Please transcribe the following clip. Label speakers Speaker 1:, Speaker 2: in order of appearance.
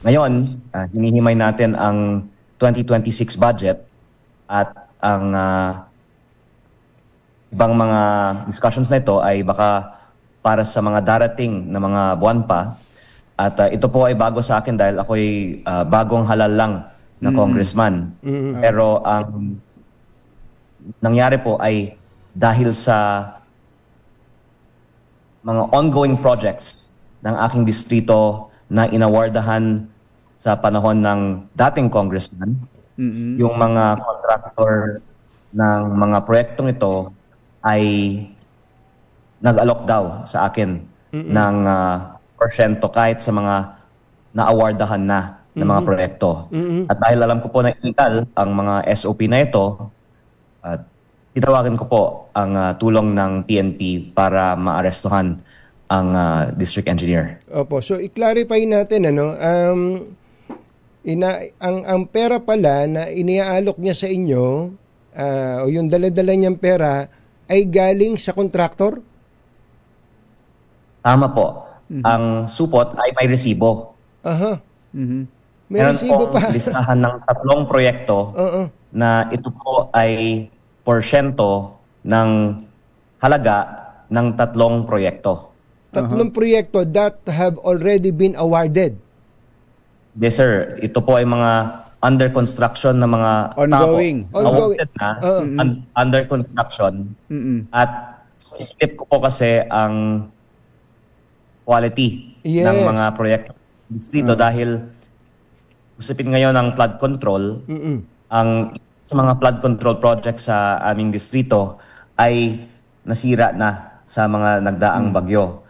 Speaker 1: Ngayon, hinihimay natin ang 2026 budget at ang ibang mga discussions na ito ay baka para sa mga darating na mga buwan pa. At ito po ay bago sa akin dahil ako'y bagong halal lang na congressman. Pero ang nangyari po ay dahil sa mga ongoing projects ng aking distrito na inawardahan sa panahon ng dating congressman, yung mga contractor ng mga proyektong ito ay nag-alok daw sa akin ng porsyento kahit sa mga na-awardahan na ng mga proyekto. At dahil alam ko po na illegal ang mga SOP na ito, at tinawagan ko po ang tulong ng PNP para maarestuhan ang district engineer.
Speaker 2: Opo, so i-clarify natin ang pera pala na iniaalok niya sa inyo o yung dala-dala niyang pera ay galing sa kontraktor?
Speaker 1: Tama po. Ang supot ay may resibo.
Speaker 2: Aha. May
Speaker 1: Meron
Speaker 2: resibo
Speaker 1: pong
Speaker 2: pa.
Speaker 1: listahan ng 3 proyekto na ito po ay porsyento ng halaga ng 3 proyekto.
Speaker 2: 3 proyekto that have already been awarded.
Speaker 1: Yes, sir. Ito po ay mga under construction na mga
Speaker 3: ongoing.
Speaker 1: Awarded na, under construction. At split ko po kasi ang quality ng mga proyekto dito dahil usapin ngayon ang flood control. Ang sa mga flood control projects sa aming distrito ay nasira na sa mga nagdaang bagyo.